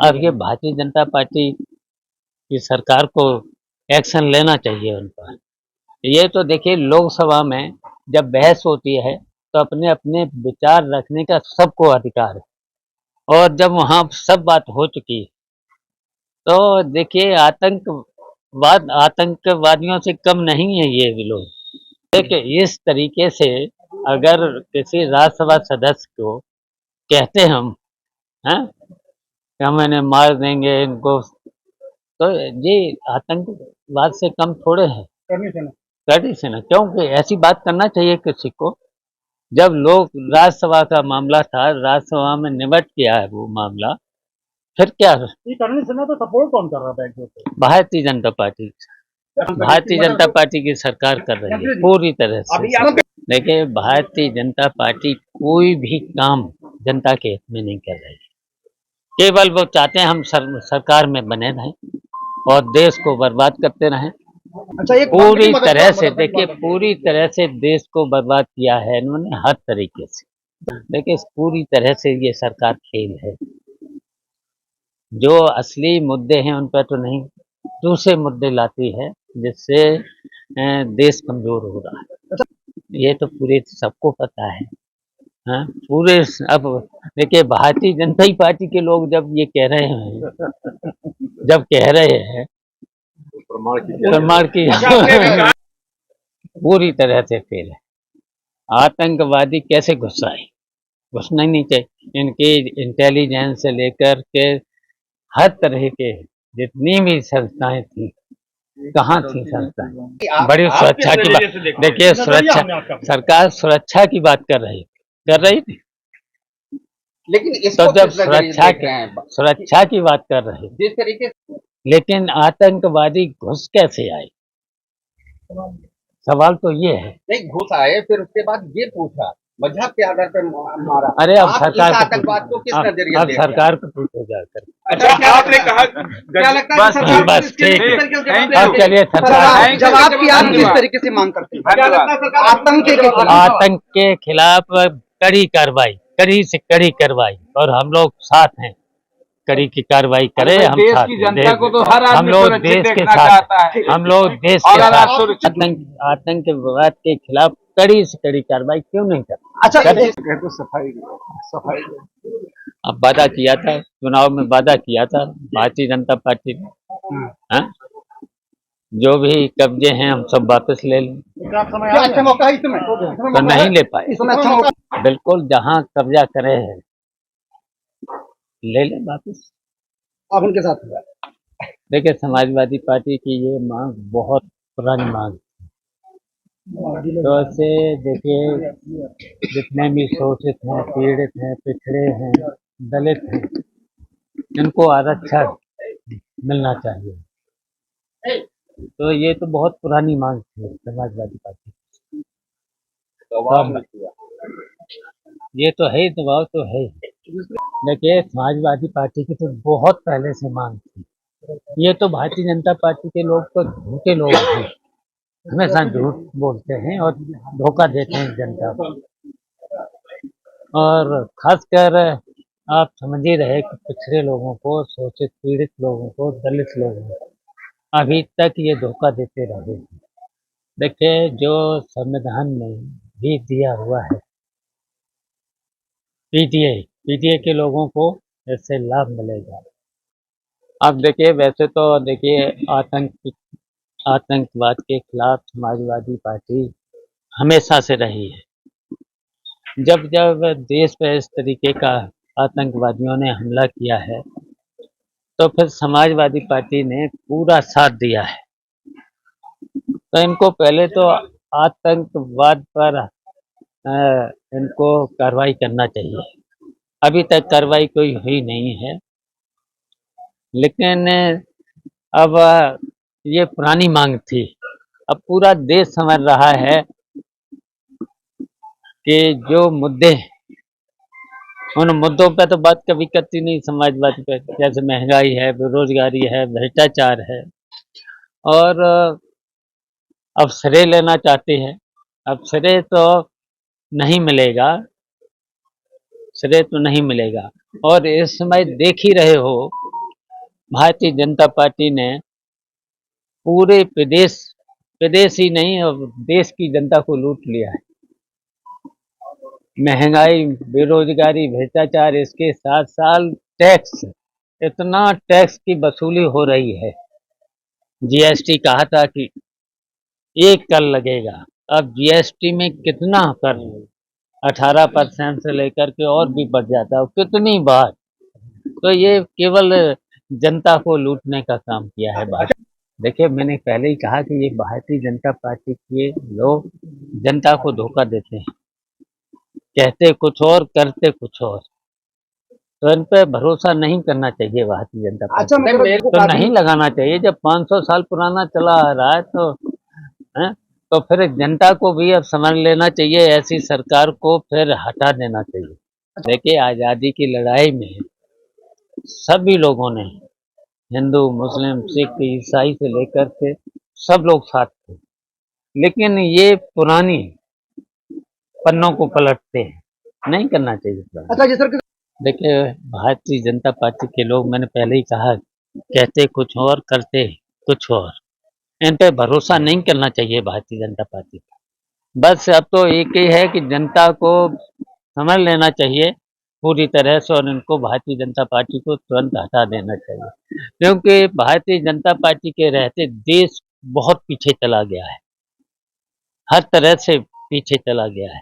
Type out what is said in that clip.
अब ये भारतीय जनता पार्टी की सरकार को एक्शन लेना चाहिए उन पर। ये तो देखिए लोकसभा में जब बहस होती है तो अपने अपने विचार रखने का सबको अधिकार है, और जब वहाँ सब बात हो चुकी है तो देखिए आतंकवादियों से कम नहीं है ये भी लोग। देखिए इस तरीके से अगर किसी राज्यसभा सदस्य को कहते हम हैं कि हम इन्हें मार देंगे इनको, तो ये आतंकवाद से कम थोड़े है। करनी से ना, क्योंकि ऐसी बात करना चाहिए किसी को। जब लोग राज्यसभा का मामला था, राज्यसभा में निपट गया है वो मामला, फिर क्या? ये करने से ना तो सपोर्ट कौन कर रहा था एक से? भारतीय जनता पार्टी, भारतीय जनता पार्टी की सरकार कर रही है पूरी तरह से। देखिए भारतीय जनता पार्टी कोई भी काम जनता के हित में नहीं कर रही है। केवल वो चाहते हैं हम सरकार में बने रहें और देश को बर्बाद करते रहें। अच्छा, ये पूरी तरह से देखिए, पूरी तरह से देश को बर्बाद किया है इन्होंने हर तरीके से। देखिए पूरी तरह से ये सरकार फेल है। जो असली मुद्दे हैं उन पर तो नहीं, दूसरे मुद्दे लाती है जिससे देश कमजोर हो रहा है। ये तो पूरे सबको पता है। हाँ, पूरे अब देखिए भारतीय जनता पार्टी के लोग जब ये कह रहे हैं, जब कह रहे हैं प्रमाण की पूरी तरह से फेल है। आतंकवादी कैसे घुस आए? घुसना ही नहीं चाहिए। इनकी इंटेलिजेंस से लेकर के हर तरह के जितनी भी संस्थाएं थी, कहाँ थी संस्थाएं? बड़ी सुरक्षा की बात, देखिए सुरक्षा, सरकार सुरक्षा की बात कर रही थी। लेकिन तो जब सुरक्षा की बात कर रहे जिस तरीके से, लेकिन आतंकवादी घुस कैसे आए? सवाल तो ये है। नहीं घुस आए, फिर उसके बाद ये पूछा मजहब के आधार पर मारा। अरे अब सरकार आतंकवाद को किस नजरिए अब सरकार को पूछो जाकर। अच्छा, आपने कहा क्या लगता है बस ठीक है, अब चलिए सरकार जवाब की आप किस तरीके से मांग करते हैं? आतंक के खिलाफ कड़ी कार्रवाई, और हम लोग साथ हैं। कड़ी की कार्रवाई करें, हम साथ हैं। जनता को तो हर हम आदमी लोग सुरक्षित देश के देखना साथ, चाहता है। हम लोग देश के साथ आतंकवाद के खिलाफ कड़ी से कड़ी कार्रवाई क्यों नहीं करते? अच्छा, तो सफाई अब वादा किया था, चुनाव में वादा किया था भारतीय जनता पार्टी ने, हाँ? जो भी कब्जे हैं हम सब वापस ले लें। अच्छा मौका है इसमें? तो नहीं ले पाए। इसमें अच्छा मौका, बिल्कुल, जहाँ कब्जा करे हैं ले लें वापस। आप उनके साथ हुआ। देखिए समाजवादी पार्टी की ये मांग बहुत पुरानी मांग है। तो ऐसे देखिए जितने भी शोषित हैं, पीड़ित हैं, पिछड़े हैं, दलित हैं, इनको आरक्षण मिलना चाहिए। तो ये तो बहुत पुरानी मांग थी समाजवादी पार्टी की। ये तो है, दबाव तो है। देखिए समाजवादी पार्टी की तो बहुत पहले से मांग थी। ये तो भारतीय जनता पार्टी के लोग तो झूठे लोग हैं, हमेशा झूठ बोलते हैं और धोखा देते हैं जनता को। और खासकर आप समझ ही रहे कि पिछड़े लोगों को, शोषित पीड़ित लोगों को, दलित लोगों को अभी तक ये धोखा देते रहे हैं। देखिए जो संविधान में भी दिया हुआ है, पीटीआई के लोगों को इससे लाभ मिलेगा। अब देखिए वैसे तो देखिए आतंकवाद के खिलाफ समाजवादी पार्टी हमेशा से रही है। जब जब देश पर इस तरीके का आतंकवादियों ने हमला किया है तो फिर समाजवादी पार्टी ने पूरा साथ दिया है। तो इनको पहले तो आतंकवाद पर इनको कार्रवाई करना चाहिए। अभी तक कार्रवाई कोई हुई नहीं है, लेकिन अब ये पुरानी मांग थी। अब पूरा देश समझ रहा है कि जो मुद्दे, उन मुद्दों पे तो बात कभी करती नहीं समाजवादी पे, जैसे महंगाई है, बेरोजगारी है, भ्रष्टाचार है, और अब श्रेय लेना चाहते हैं। अब श्रेय तो नहीं मिलेगा, श्रेय तो नहीं मिलेगा। और इस समय देख ही रहे हो, भारतीय जनता पार्टी ने पूरे प्रदेश ही नहीं और देश की जनता को लूट लिया है। महंगाई, बेरोजगारी, भ्रष्टाचार, इसके साथ साथ टैक्स, इतना टैक्स की वसूली हो रही है। जीएसटी कहा था कि 1 कर लगेगा, अब जीएसटी में कितना कर, 18% से लेकर के और भी बढ़ जाता है, कितनी बार। तो ये केवल जनता को लूटने का काम किया है बात। देखिए, मैंने पहले ही कहा कि ये भारतीय जनता पार्टी के लोग जनता को धोखा देते हैं, कहते कुछ और करते कुछ और। तो इन पे भरोसा नहीं करना चाहिए भारतीय जनता पार्टी। अच्छा, मेरे को तो नहीं लगाना चाहिए। जब 500 साल पुराना चला आ रहा है तो है, तो फिर जनता को भी अब समझ लेना चाहिए, ऐसी सरकार को फिर हटा देना चाहिए। देखिए, आज़ादी की लड़ाई में सभी लोगों ने, हिंदू, मुस्लिम, सिख, ईसाई से लेकर के सब लोग साथ थे, लेकिन ये पुरानी पन्नों को पलटते हैं, नहीं करना चाहिए। अच्छा जी सर, देखिए, भारतीय जनता पार्टी के लोग, मैंने पहले ही कहा, कहते कुछ और करते कुछ और। इन पे भरोसा नहीं करना चाहिए भारतीय जनता पार्टी का। बस अब तो एक ही है कि जनता को समझ लेना चाहिए पूरी तरह से, और इनको भारतीय जनता पार्टी को तुरंत हटा देना चाहिए, क्योंकि भारतीय जनता पार्टी के रहते देश बहुत पीछे चला गया है, हर तरह से पीछे चला गया है।